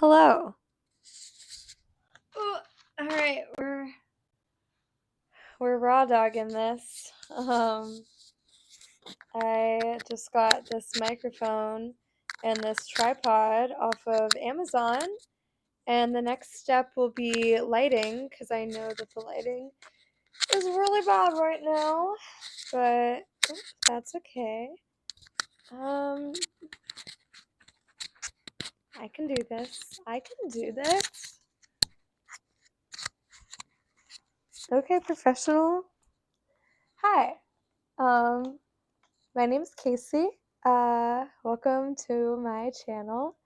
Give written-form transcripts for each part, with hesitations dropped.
Hello. Oh, all right, we're raw dogging this. I just got this microphone and this tripod off of Amazon, and the next step will be lighting because I know that the lighting is really bad right now, but that's okay. I can do this. I can do this. Okay, professional. Hi. Um, My name's Casey. Welcome to my channel.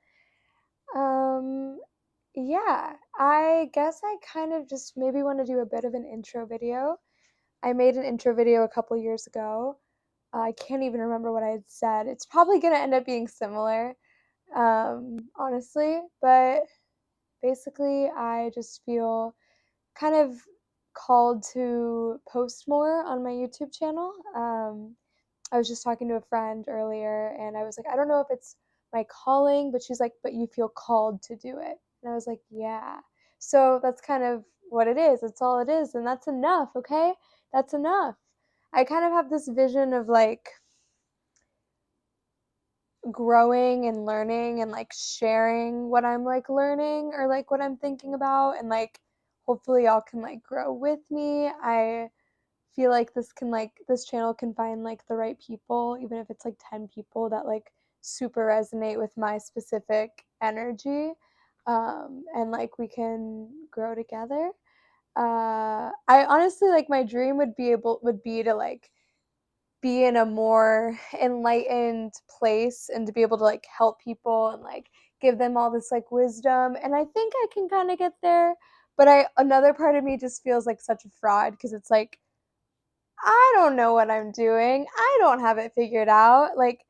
Um, yeah, I guess I kind of just maybe want to do a bit of an intro video. I made an intro video a couple years ago. I can't even remember what I had said. It's probably going to end up being similar, honestly, but basically, I just feel kind of called to post more on my YouTube channel. I was just talking to a friend earlier and I was like, I don't know if it's my calling, but she's like, but you feel called to do it. And I was like, yeah. So that's kind of what it is. It's all it is. And that's enough, okay? That's enough. I kind of have this vision of like growing and learning and like sharing what I'm like learning or like what I'm thinking about, and like hopefully y'all can like grow with me. I feel like this channel can find like the right people, even if it's like 10 people that like super resonate with my specific energy, and like we can grow together. I honestly like my dream would be to like be in a more enlightened place and to be able to like help people and like give them all this like wisdom, and I think I can kind of get there, but another part of me just feels like such a fraud because it's like I don't know what I'm doing. I don't have it figured out. Like,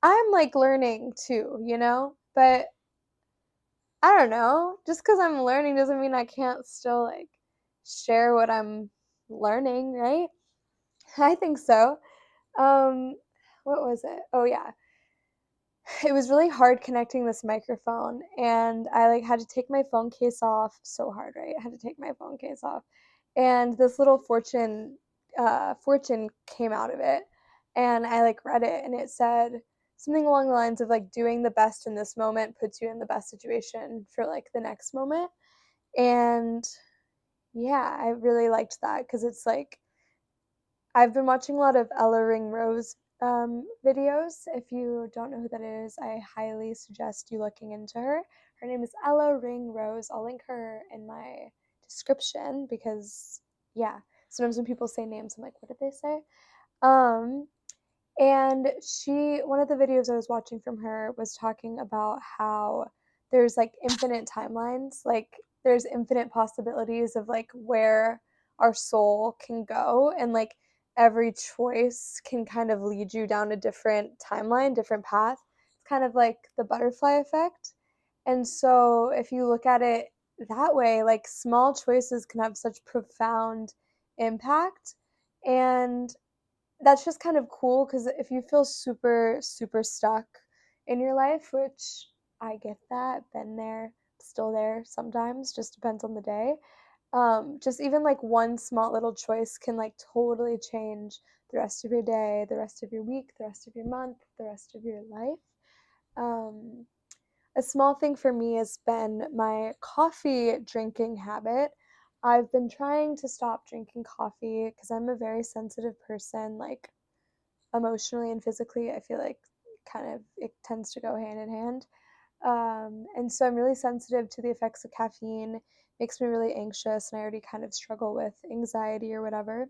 I'm like learning too, you know? But I don't know. Just because I'm learning doesn't mean I can't still like share what I'm learning, right? I think so. Um, what was it? Oh, yeah. It was really hard connecting this microphone, and I like had to take my phone case off so hard, right? I had to take my phone case off, and this little fortune came out of it, and I like read it, and it said something along the lines of like doing the best in this moment puts you in the best situation for like the next moment. And yeah, I really liked that because it's like I've been watching a lot of Ella Ringrose videos. If you don't know who that is, I highly suggest you looking into her. Her name is Ella Ringrose. I'll link her in my description because, yeah, sometimes when people say names, I'm like, what did they say? Um, and one of the videos I was watching from her was talking about how there's like infinite timelines, like there's infinite possibilities of like where our soul can go, and like every choice can kind of lead you down a different timeline, different path. It's kind of like the butterfly effect. And so if you look at it that way, like small choices can have such profound impact. And that's just kind of cool because if you feel super, super stuck in your life, which I get that, been there, still there sometimes, just depends on the day. Just even like one small little choice can like totally change the rest of your day, the rest of your week, the rest of your month, the rest of your life. Um, a small thing for me has been my coffee drinking habit. I've been trying to stop drinking coffee because I'm a very sensitive person, like emotionally and physically. I feel like kind of it tends to go hand in hand. And so I'm really sensitive to the effects of caffeine. It makes me really anxious, and I already kind of struggle with anxiety or whatever.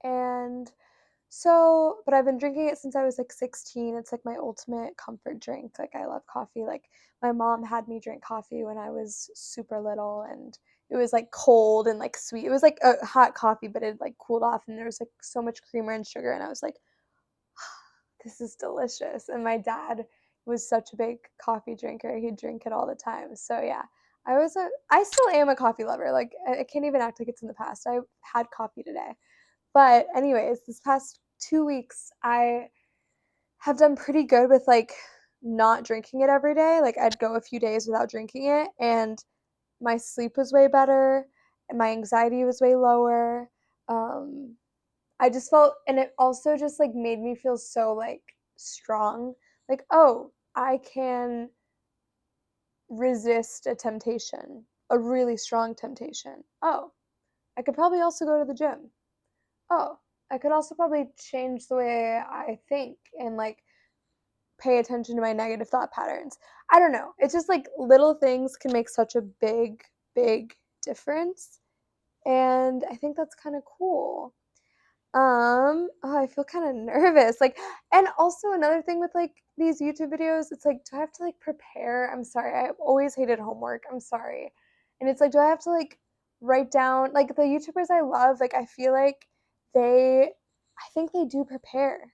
And so, but I've been drinking it since I was like 16. It's like my ultimate comfort drink. Like, I love coffee. Like, my mom had me drink coffee when I was super little, and it was like cold and like sweet. It was like a hot coffee, but it like cooled off, and there was like so much creamer and sugar. And I was like, this is delicious. And my dad was such a big coffee drinker. He'd drink it all the time. So yeah, I still am a coffee lover. Like, I can't even act like it's in the past. I had coffee today. But anyways, this past 2 weeks, I have done pretty good with like not drinking it every day. Like, I'd go a few days without drinking it, and my sleep was way better, and my anxiety was way lower. I just felt, and it also just like made me feel so like strong. Like, oh, I can resist a temptation, a really strong temptation. Oh, I could probably also go to the gym. Oh, I could also probably change the way I think and like pay attention to my negative thought patterns. I don't know. It's just like little things can make such a big, big difference. And I think that's kind of cool. Oh, I feel kind of nervous. Like, and also another thing with like these YouTube videos, it's like, do I have to like prepare? I'm sorry. I've always hated homework. I'm sorry. And it's like, do I have to like write down like the YouTubers I love? Like, I feel like I think they do prepare.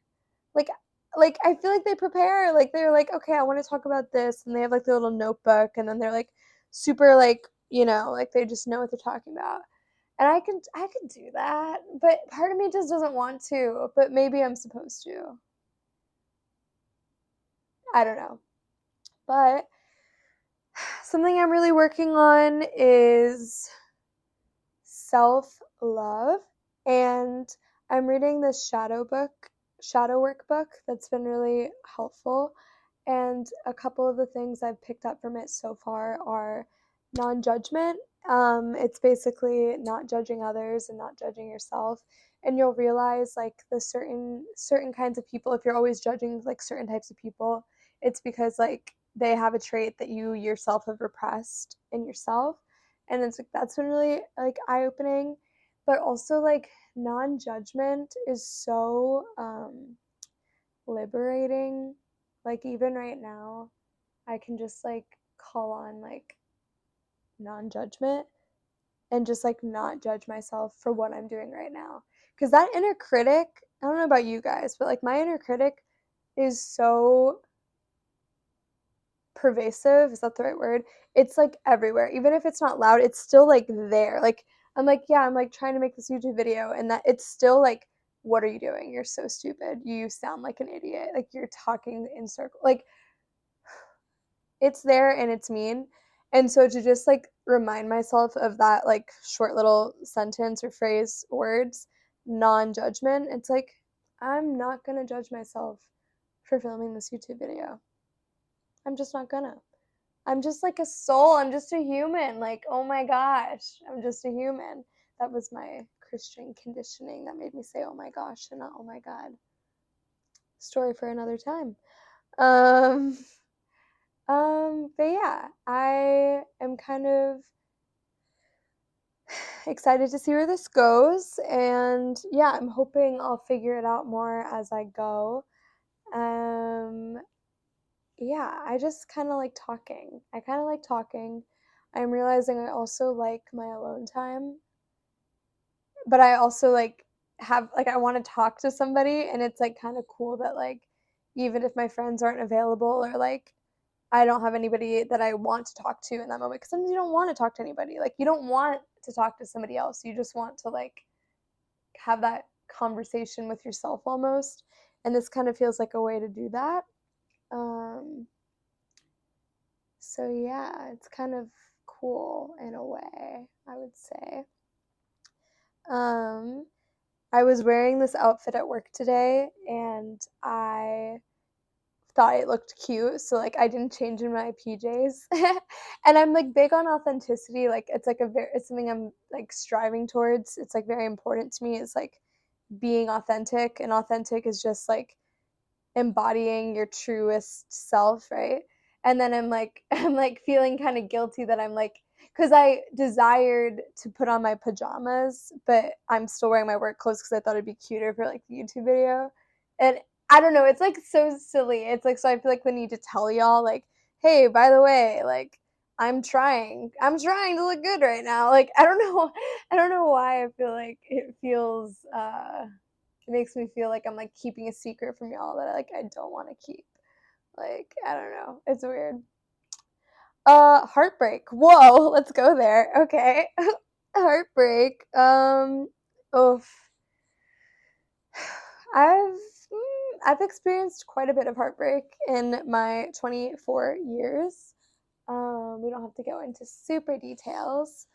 Like, like I feel like they prepare. Like they're like, okay, I want to talk about this, and they have like their little notebook, and then they're like super like like they just know what they're talking about. And I could do that, but part of me just doesn't want to, but maybe I'm supposed to. I don't know. But something I'm really working on is self-love, and I'm reading this shadow work book that's been really helpful. And a couple of the things I've picked up from it so far are non-judgment. It's basically not judging others and not judging yourself. And you'll realize like the certain kinds of people, if you're always judging like certain types of people, it's because like they have a trait that you yourself have repressed in yourself. And it's like that's been really like eye-opening. But also like non-judgment is so liberating. Like even right now, I can just like call on like non-judgment and just like not judge myself for what I'm doing right now. Cuz that inner critic, I don't know about you guys, but like my inner critic is so pervasive. Is that the right word? It's like everywhere. Even if it's not loud, it's still like there. Like I'm like, yeah, I'm like trying to make this YouTube video, and that it's still like, what are you doing? You're so stupid. You sound like an idiot. Like you're talking in circles. Like it's there and it's mean. And so to just like remind myself of that like short little sentence or phrase words, non-judgment, it's like I'm not going to judge myself for filming this YouTube video. I'm just not gonna. I'm just like a soul. I'm just a human. Like, oh my gosh, I'm just a human. That was my Christian conditioning that made me say, oh my gosh, and not oh my God. Story for another time. Um, but yeah, I am kind of excited to see where this goes. And yeah, I'm hoping I'll figure it out more as I go. Yeah, I just kind of like talking. I kind of like talking. I'm realizing I also like my alone time, but I also like have like I want to talk to somebody, and it's like kind of cool that like even if my friends aren't available or like I don't have anybody that I want to talk to in that moment, because sometimes you don't want to talk to anybody. Like you don't want to talk to somebody else. You just want to like have that conversation with yourself almost. And this kind of feels like a way to do that. Um, So yeah, it's kind of cool in a way, I would say. Um, I was wearing this outfit at work today, and I thought it looked cute, so like I didn't change in my PJs. And I'm like big on authenticity. Like it's something I'm like striving towards. It's like very important to me. It's like being authentic, and authentic is just like embodying your truest self, right? And then I'm like feeling kind of guilty that I'm like because I desired to put on my pajamas, but I'm still wearing my work clothes because I thought it'd be cuter for like the YouTube video. And I don't know, it's like so silly. It's like so I feel like the need to tell y'all like, hey, by the way, like I'm trying to look good right now. Like I don't know why I feel like it makes me feel like I'm like keeping a secret from y'all that like I don't want to keep. Like, I don't know. It's weird. Heartbreak. Whoa, let's go there. Okay. Heartbreak. Oof. I've I've experienced quite a bit of heartbreak in my 24 years. We don't have to go into super details,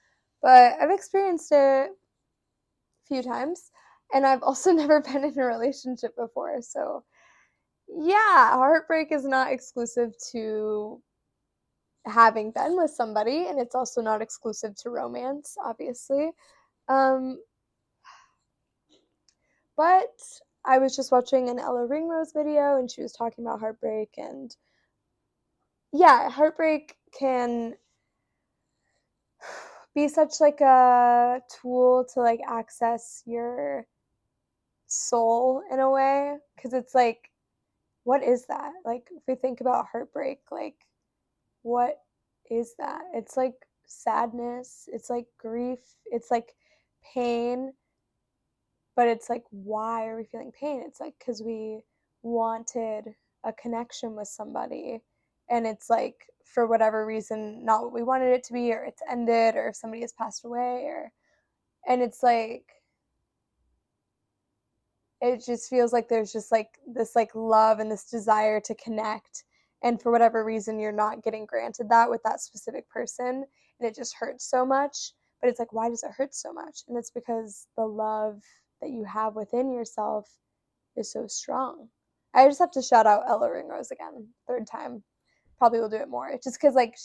but I've experienced it a few times, and I've also never been in a relationship before. So, yeah, heartbreak is not exclusive to having been with somebody, and it's also not exclusive to romance, obviously. Um, but I was just watching an Ella Ringrose video, and she was talking about heartbreak, and yeah, heartbreak can be such like a tool to like access your soul in a way, because it's like, what is that? Like, if we think about heartbreak, like, what is that? It's like sadness, it's like grief, it's like pain, but it's like, why are we feeling pain? It's like because we wanted a connection with somebody, and it's like, for whatever reason, not what we wanted it to be, or it's ended, or somebody has passed away, or, and it's like, it just feels like there's just like this like love and this desire to connect, and for whatever reason you're not getting granted that with that specific person, and it just hurts so much. But it's like, why does it hurt so much? And it's because the love that you have within yourself is so strong. I just have to shout out Ella Ringrose again, third time. Probably will do it more. Just because like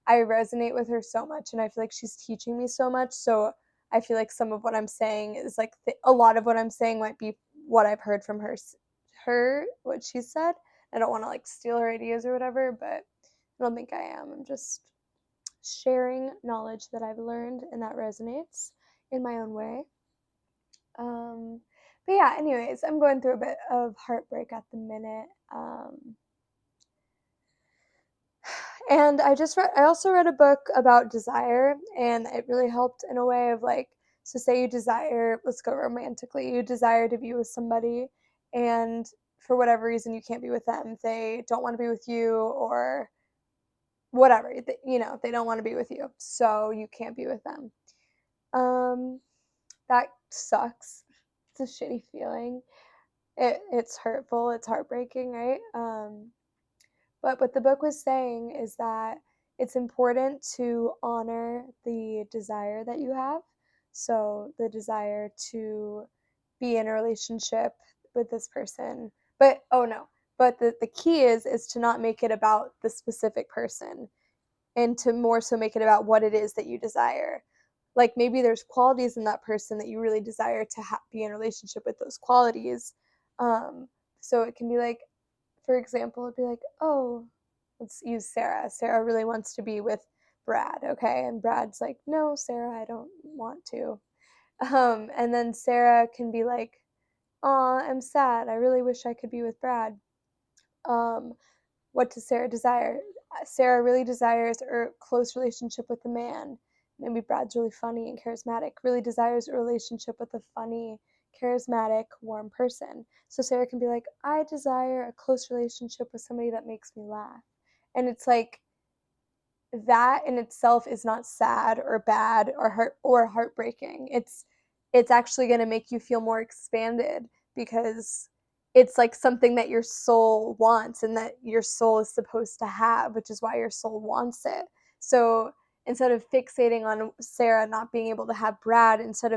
I resonate with her so much, and I feel like she's teaching me so much. So I feel like some of what I'm saying is like a lot of what I'm saying might be what I've heard from what she said. I don't want to like steal her ideas or whatever, but I don't think I am. I'm just sharing knowledge that I've learned and that resonates in my own way. But yeah, anyways, I'm going through a bit of heartbreak at the minute. And I also read a book about desire, and it really helped in a way of like, so say you desire, let's go romantically, you desire to be with somebody, and for whatever reason you can't be with them. They don't want to be with you, or whatever, they don't want to be with you, so you can't be with them. That sucks. It's a shitty feeling. It's hurtful, it's heartbreaking, right? But what the book was saying is that it's important to honor the desire that you have. So the desire to be in a relationship with this person. But oh no. But the key is to not make it about the specific person, and to more so make it about what it is that you desire. Like maybe there's qualities in that person that you really desire to be in a relationship with those qualities. So it can be like, for example, it'd be like, oh, let's use Sarah. Sarah really wants to be with Brad, okay? And Brad's like, no, Sarah, I don't want to. And then Sarah can be like, aw, I'm sad. I really wish I could be with Brad. Um, what does Sarah desire? Sarah really desires a close relationship with a man. Maybe Brad's really funny and charismatic, really desires a relationship with a funny, charismatic, warm person. So Sarah can be like, I desire a close relationship with somebody that makes me laugh. And it's like, that in itself is not sad or bad or heartbreaking. It's actually going to make you feel more expanded, because it's like something that your soul wants and that your soul is supposed to have, which is why your soul wants it. So instead of fixating on Sarah not being able to have Brad, instead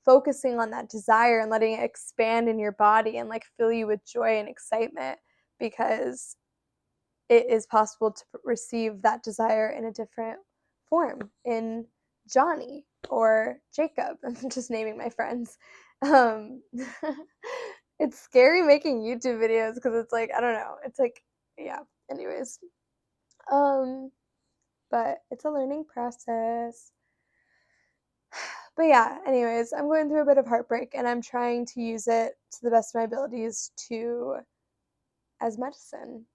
focusing on that desire and letting it expand in your body and like fill you with joy and excitement, because it is possible to receive that desire in a different form, in Johnny or Jacob. I'm just naming my friends. Um, it's scary making YouTube videos because it's like, I don't know. It's like, yeah, anyways. But it's a learning process. But yeah, anyways, I'm going through a bit of heartbreak, and I'm trying to use it to the best of my abilities as medicine.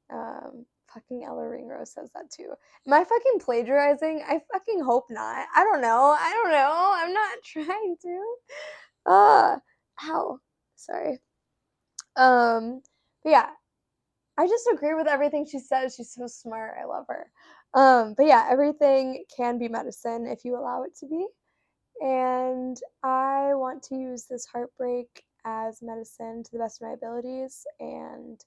Fucking Ella Ringrose says that too. Am I fucking plagiarizing? I fucking hope not. I don't know. I'm not trying to. Ow. Sorry. But yeah, I just agree with everything she says. She's so smart. I love her. But yeah, everything can be medicine if you allow it to be. And I want to use this heartbreak as medicine to the best of my abilities, and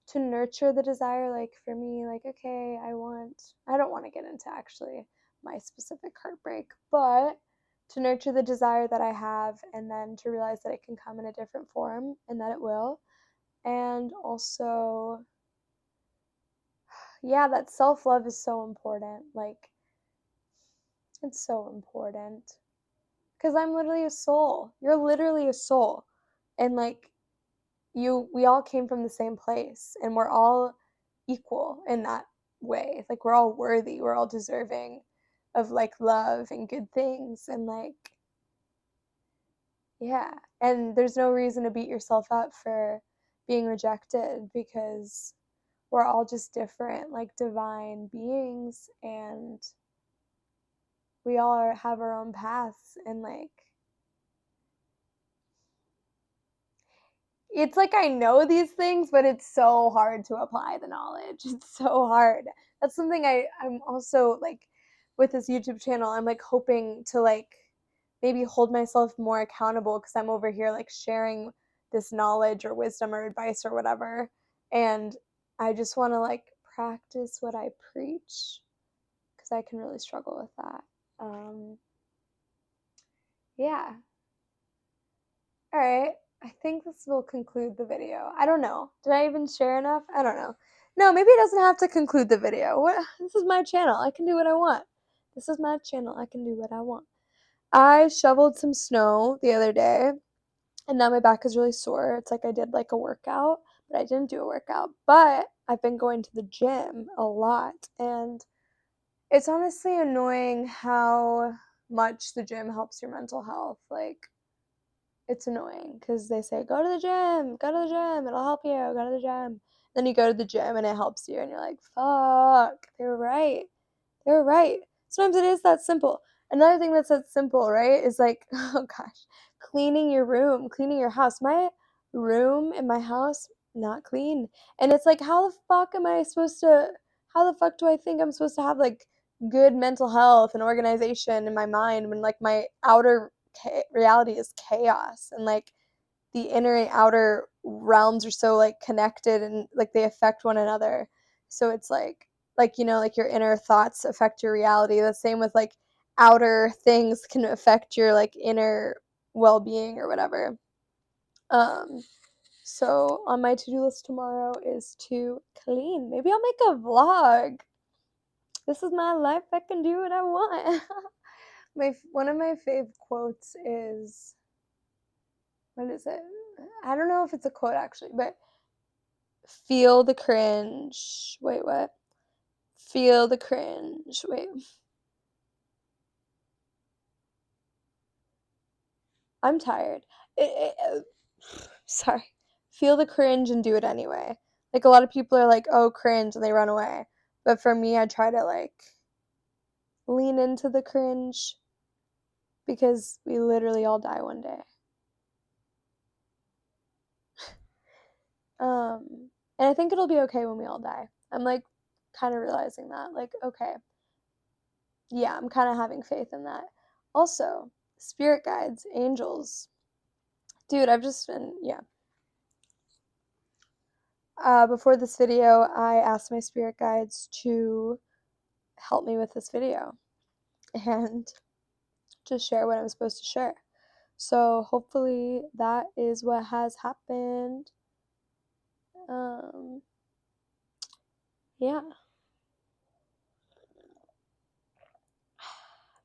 to nurture the desire. Like for me, like, okay, I don't want to get into actually my specific heartbreak, but to nurture the desire that I have, and then to realize that it can come in a different form and that it will. And also, yeah, that self-love is so important. Like, it's so important. Because I'm literally a soul. You're literally a soul. And like, we all came from the same place, and we're all equal in that way. Like, we're all worthy, we're all deserving of like love and good things, and like, yeah. And there's no reason to beat yourself up for being rejected, because we're all just different, like divine beings, and we all have our own paths. And like, it's like I know these things, but it's so hard to apply the knowledge. It's so hard. That's something I'm also like, with this YouTube channel, I'm like hoping to like maybe hold myself more accountable, because I'm over here like sharing this knowledge or wisdom or advice or whatever. And I just want to like practice what I preach, because I can really struggle with that. Yeah. All right. I think this will conclude the video. I don't know. Did I even share enough? I don't know. No, maybe it doesn't have to conclude the video. This is my channel. I can do what I want. This is my channel. I can do what I want. I shoveled some snow the other day, and now my back is really sore. It's like I did like a workout, but I didn't do a workout. But I've been going to the gym a lot, and it's honestly annoying how much the gym helps your mental health. Like, it's annoying, because they say, go to the gym, it'll help you, go to the gym. Then you go to the gym and it helps you, and you're like, fuck, they were right. They were right. Sometimes it is that simple. Another thing that's that simple, right, is like, oh gosh, cleaning your room, cleaning your house. My room in my house, not clean. And it's like, how the fuck do I think I'm supposed to have like good mental health and organization in my mind when like my outer reality is chaos, and like the inner and outer realms are so like connected, and like they affect one another. So it's like like your inner thoughts affect your reality. The same with like outer things can affect your like inner well-being or whatever. So on my to-do list tomorrow is to clean. Maybe I'll make a vlog. This is my life. I can do what I want. One of my fave quotes is, what is it? I don't know if it's a quote actually, but feel the cringe. Wait, what? Feel the cringe. Wait. I'm tired. Sorry. Feel the cringe and do it anyway. Like, a lot of people are like, oh, cringe, and they run away. But for me, I try to like lean into the cringe, because we literally all die one day. And I think it'll be okay when we all die. I'm like kind of realizing that. Like, okay. Yeah, I'm kind of having faith in that. Also, spirit guides, angels. Dude, I've just been, yeah. Before this video, I asked my spirit guides to help me with this video and to share what I'm supposed to share. So hopefully that is what has happened. Yeah.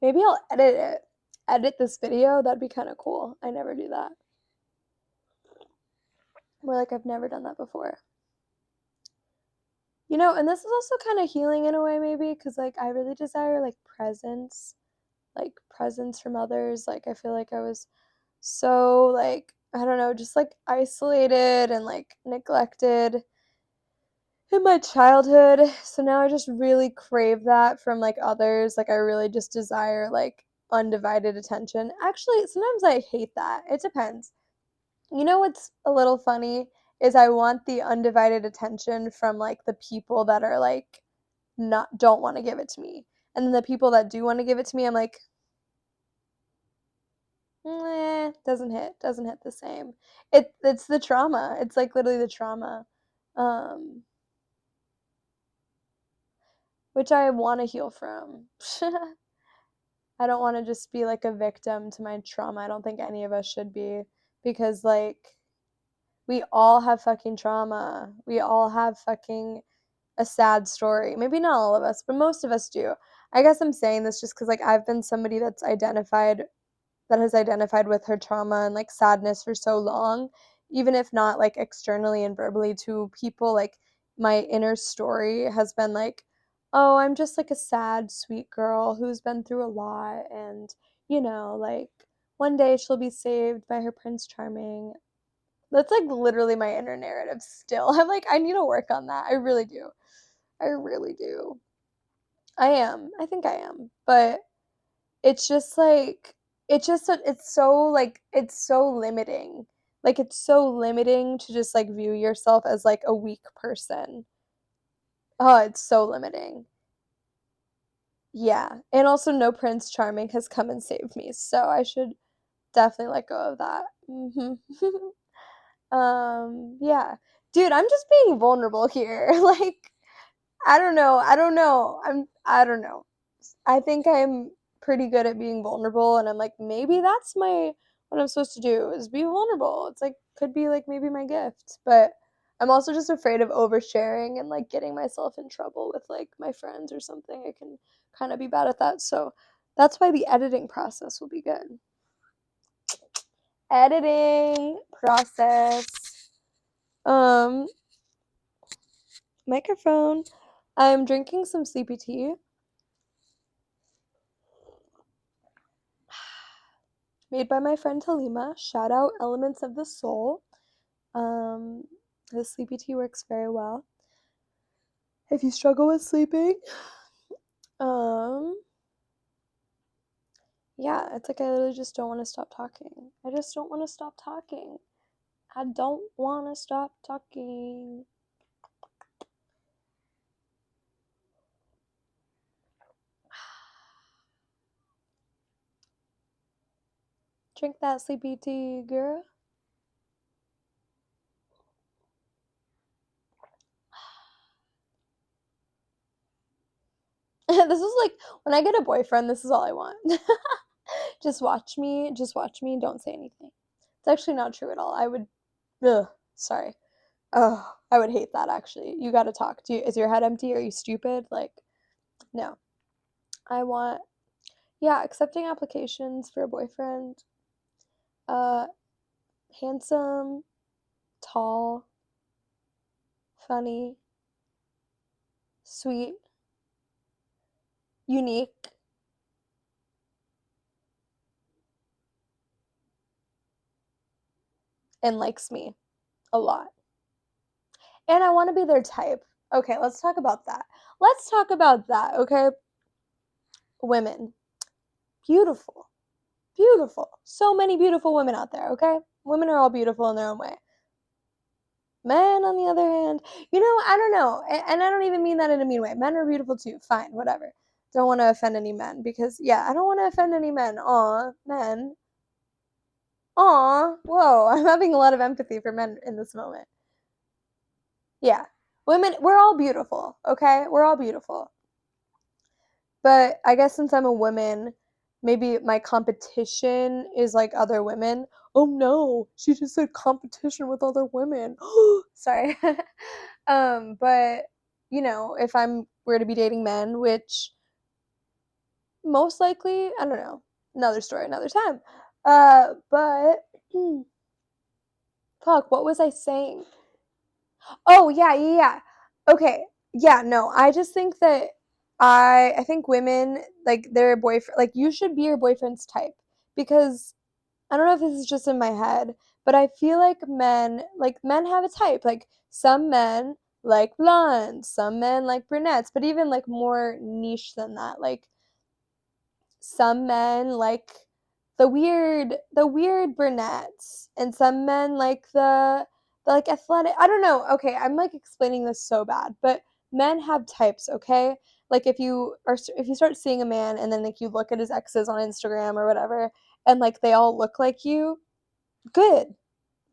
Maybe I'll edit this video. That'd be kind of cool. I never do that. More like I've never done that before. You know, and this is also kind of healing in a way, maybe, because like I really desire like presence from others. Like, I feel like I was so like, I don't know, just like isolated and like neglected in my childhood. So now I just really crave that from like others. Like, I really just desire like undivided attention. Actually, sometimes I hate that. It depends. You know what's a little funny is I want the undivided attention from like the people that are like don't want to give it to me. And then the people that do want to give it to me, I'm like, doesn't hit the same. It's the trauma. It's like literally the trauma. Um, which I want to heal from. I don't want to just be like a victim to my trauma. I don't think any of us should be, because like we all have fucking trauma. We all have fucking a sad story. Maybe not all of us, but most of us do. I guess I'm saying this just cuz like I've been somebody that has identified with her trauma and like sadness for so long, even if not like externally and verbally to people, like my inner story has been like, oh, I'm just like a sad, sweet girl who's been through a lot, and like one day she'll be saved by her Prince Charming. That's like literally my inner narrative still. I'm like, I need to work on that. I really do. I really do. I am. I think I am. But it's just like it's so limiting. Like it's so limiting to just like view yourself as like a weak person. Oh, it's so limiting. Yeah. And also no Prince Charming has come and saved me. So I should definitely let go of that. Yeah. Dude, I'm just being vulnerable here. Like I don't know. I don't know. I don't know. I think I'm pretty good at being vulnerable, and I'm like maybe that's my what I'm supposed to do is be vulnerable. It's like could be like maybe my gift, but I'm also just afraid of oversharing and like getting myself in trouble with like my friends or something. I can kind of be bad at that. So that's why the editing process will be good. Editing process. Um Microphone. I'm drinking some sleepy tea made by my friend Halima. Shout out Elements of the Soul. Um, the sleepy tea works very well. If you struggle with sleeping, um, yeah, it's like I literally just don't want to stop talking. I just don't want to stop talking. I don't want to stop talking. Drink that sleepy tea, girl. This is like when I get a boyfriend, this is all I want. Just watch me, don't say anything. It's actually not true at all. I would, ugh, sorry. Oh, I would hate that actually. You got to talk. Is your head empty? Are you stupid? Like, no. I want, yeah, accepting applications for a boyfriend. Uh, handsome, tall, funny, sweet, unique, and likes me a lot. And I want to be their type. Okay, let's talk about that. Let's talk about that, okay? Women. Beautiful. Beautiful. So many beautiful women out there, okay? Women are all beautiful in their own way. Men, on the other hand, I don't know. And I don't even mean that in a mean way. Men are beautiful too. Fine, whatever. Don't want to offend any men because, yeah, I don't want to offend any men. Aw, men. Aw, whoa. I'm having a lot of empathy for men in this moment. Yeah. Women, we're all beautiful, okay? We're all beautiful. But I guess since I'm a woman, maybe my competition is like other women. Oh no, she just said competition with other women. Sorry. But if I'm were to be dating men, which most likely, I don't know, another story, another time. But fuck, what was I saying? Oh yeah, yeah, yeah. Okay. Yeah, no. I just think that I think women like their boyfriend like you should be your boyfriend's type because I don't know if this is just in my head, but I feel like men have a type. Like some men like blondes, some men like brunettes, but even like more niche than that. Like some men like the weird brunettes, and some men like the like athletic. I don't know. Okay, I'm like explaining this so bad, but men have types, okay? Like if you start seeing a man and then like you look at his exes on Instagram or whatever, and like they all look like you, good,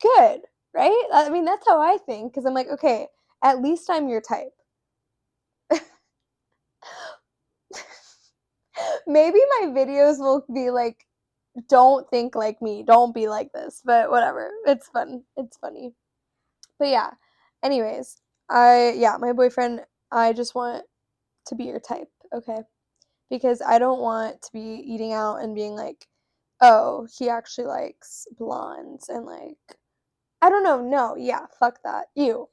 good, right? I mean, that's how I think, because I'm like, okay, at least I'm your type. Maybe my videos will be like, don't think like me, don't be like this, but whatever. It's fun. It's funny. But yeah, anyways, my boyfriend, I just want to be your type, okay? Because I don't want to be eating out and being like, oh, he actually likes blondes and like, I don't know. No, yeah, fuck that. Ew.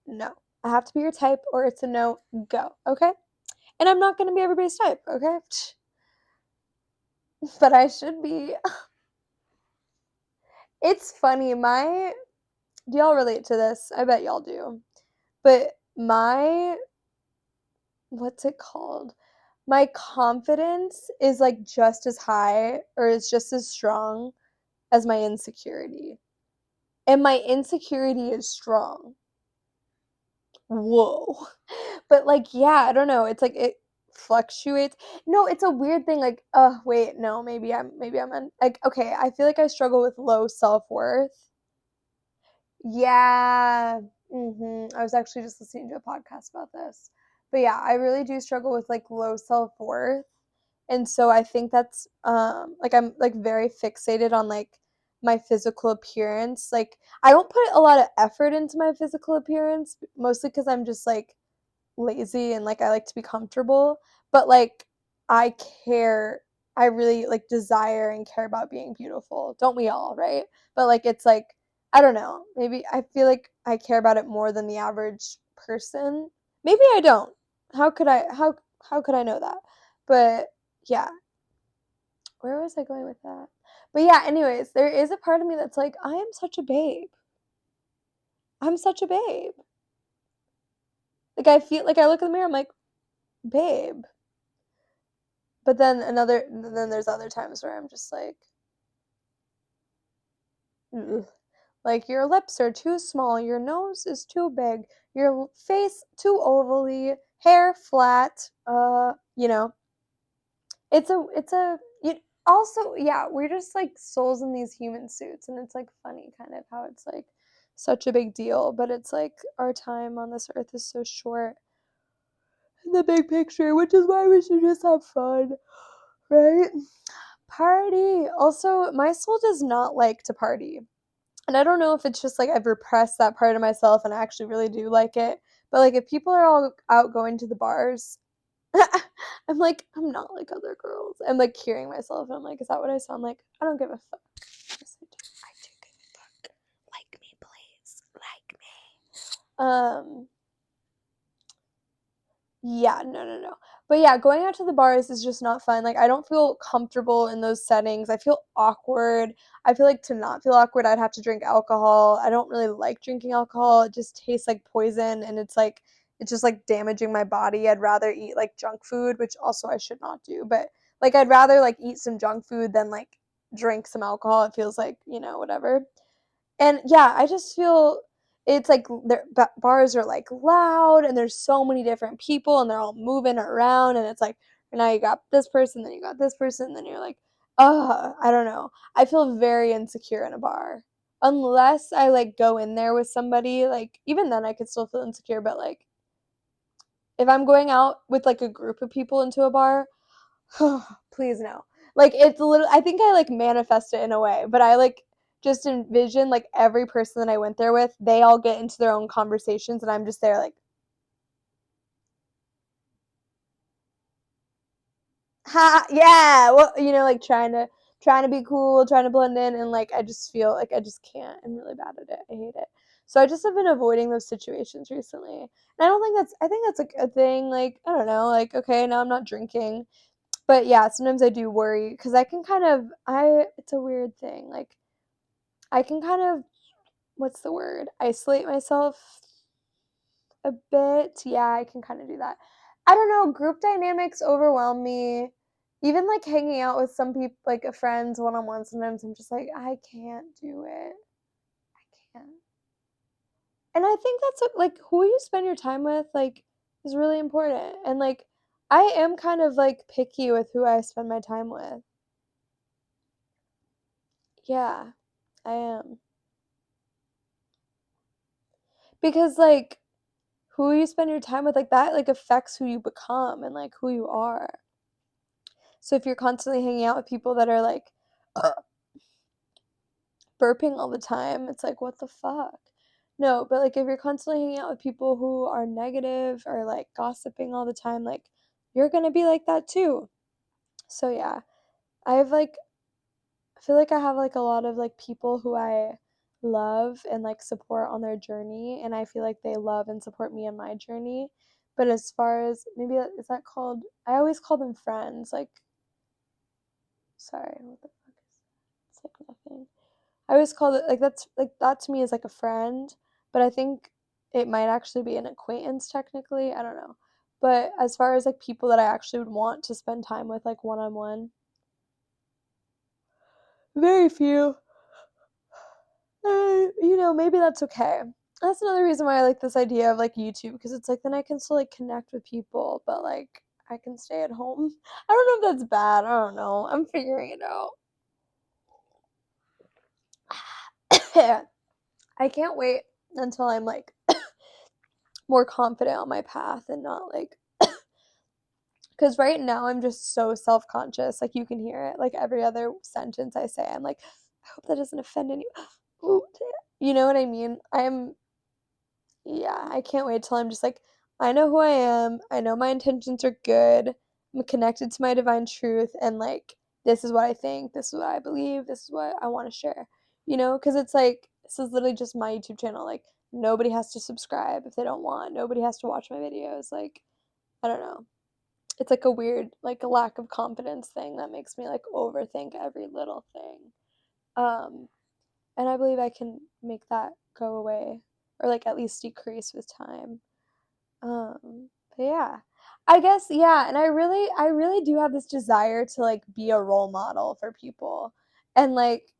No. I have to be your type or it's a no, go, okay? And I'm not gonna be everybody's type, okay? But I should be. It's funny. Do y'all relate to this? I bet y'all do. But what's it called? My confidence is like just as high or is just as strong as my insecurity. And my insecurity is strong. Whoa. But like, yeah, I don't know. It's like it fluctuates. No, it's a weird thing. Like, wait, no, like, okay, I feel like I struggle with low self-worth. Yeah. I was actually just listening to a podcast about this. But yeah, I really do struggle with like low self-worth. And so I think that's like I'm like very fixated on like my physical appearance. Like I don't put a lot of effort into my physical appearance, mostly cuz I'm just like lazy and like I like to be comfortable, but like I care I really like desire and care about being beautiful. Don't we all, right? But like it's like I don't know. Maybe I feel like I care about it more than the average person. Maybe I don't. How could I know that? But yeah, where was I going with that? But yeah, anyways, there is a part of me that's like I am such a babe. I'm such a babe. Like I feel like I look in the mirror I'm like, "Babe." But then there's other times where I'm just like, ugh. Like your lips are too small, your nose is too big, your face too ovally, hair flat. You also yeah, we're just like souls in these human suits, and it's like funny kind of how it's like such a big deal, but it's like our time on this earth is so short in the big picture, which is why we should just have fun, right? Party. Also, my soul does not like to party. And I don't know if it's just like I've repressed that part of myself and I actually really do like it. But like if people are all out going to the bars, I'm like, I'm not like other girls. I'm like hearing myself and I'm like, is that what I sound like? I don't give a fuck. Yes, I do. I do give a fuck. Like me, please. Like me. Yeah, no, no, no. But yeah, going out to the bars is just not fun. Like I don't feel comfortable in those settings. I feel awkward. I feel like to not feel awkward, I'd have to drink alcohol. I don't really like drinking alcohol. It just tastes like poison and it's just like damaging my body. I'd rather eat like junk food, which also I should not do, but like I'd rather like eat some junk food than like drink some alcohol. It feels like, whatever. And yeah, I just feel it's like bars are like loud and there's so many different people and they're all moving around and it's like now you got this person, then you got this person, then you're like, I don't know. I feel very insecure in a bar. Unless I like go in there with somebody, like even then I could still feel insecure, but like if I'm going out with like a group of people into a bar, please no. Like it's a little I think I like manifest it in a way, but I like just envision like every person that I went there with, they all get into their own conversations and I'm just there like, ha yeah, well, like trying to be cool, trying to blend in and like I just feel like I just can't. I'm really bad at it. I hate it. So I just have been avoiding those situations recently. And I think that's like a thing, like, I don't know, like okay, now I'm not drinking. But yeah, sometimes I do worry because I can kind of I it's a weird thing. Like I can kind of what's the word? Isolate myself a bit. Yeah, I can kind of do that. I don't know, group dynamics overwhelm me. Even like hanging out with some people like a friends one on one sometimes I'm just like I can't do it. I can't. And I think that's what, like who you spend your time with like is really important. And like I am kind of like picky with who I spend my time with. Yeah, I am. Because like who you spend your time with, like that like affects who you become and like who you are. So if you're constantly hanging out with people that are like burping all the time, it's like what the fuck? No, but like if you're constantly hanging out with people who are negative or like gossiping all the time, like you're going to be like that too. So yeah, I have like I feel like I have like a lot of like people who I love and like support on their journey, and I feel like they love and support me in my journey. But as far as maybe is that called, I always call them friends. Like sorry, what the fuck is that? It's like nothing. I always call it like that to me is like a friend, but I think it might actually be an acquaintance technically. I don't know. But as far as like people that I actually would want to spend time with like one on one, very few. Maybe that's okay. That's another reason why I like this idea of like YouTube, because it's like then I can still like connect with people, but like I can stay at home. I don't know if that's bad. I don't know. I'm figuring it out. I can't wait until I'm like more confident on my path and not like because right now I'm just so self-conscious. Like you can hear it like every other sentence I say. I'm like, I hope that doesn't offend any. Ooh, you know what I mean? Yeah, I can't wait till I'm just like, I know who I am. I know my intentions are good. I'm connected to my divine truth. And like, this is what I think. This is what I believe. This is what I want to share. Because it's like, this is literally just my YouTube channel. Like, nobody has to subscribe if they don't want. Nobody has to watch my videos. Like, I don't know. It's like a weird, like a lack of confidence thing that makes me like overthink every little thing. Um, and I believe I can make that go away or like at least decrease with time. But yeah. I guess yeah, and I really do have this desire to like be a role model for people. And like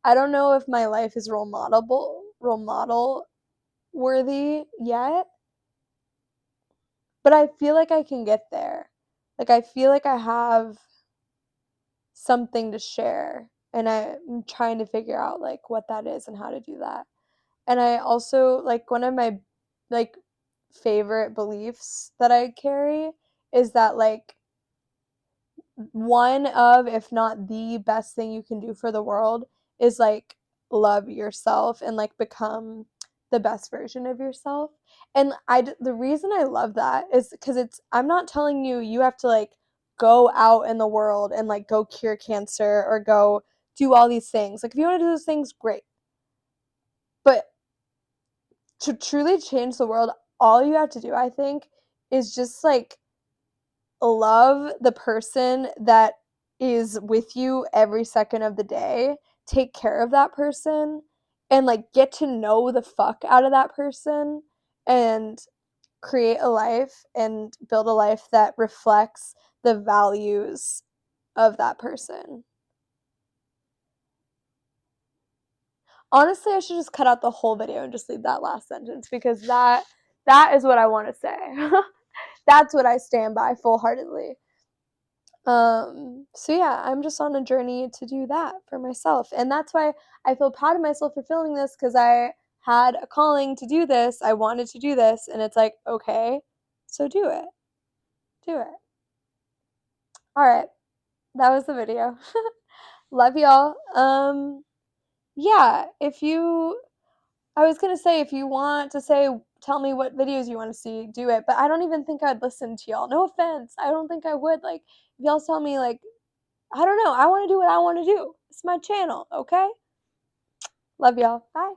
I don't know if my life is role model worthy yet, but I feel like I can get there. Like I feel like I have something to share and I'm trying to figure out like what that is and how to do that. And I also like one of my like favorite beliefs that I carry is that like one of if not the best thing you can do for the world is like love yourself and like become the best version of yourself. And the reason I love that is cuz I'm not telling you have to like go out in the world and like go cure cancer or go do all these things. Like if you want to do those things great. But to truly change the world, all you have to do, I think, is just like love the person that is with you every second of the day, take care of that person, and like get to know the fuck out of that person and create a life and build a life that reflects the values of that person. Honestly, I should just cut out the whole video and just leave that last sentence because that is what I want to say. That's what I stand by full-heartedly. So yeah, I'm just on a journey to do that for myself. And that's why I feel proud of myself for filming this because I had a calling to do this. I wanted to do this and it's like, okay, so do it. Do it. All right. That was the video. Love y'all. Yeah, if you I was gonna say if you want to say tell me what videos you want to see, do it. But I don't even think I'd listen to y'all. No offense. I don't think I would. Like if y'all tell me like I don't know. I want to do what I want to do. It's my channel, okay? Love y'all. Bye.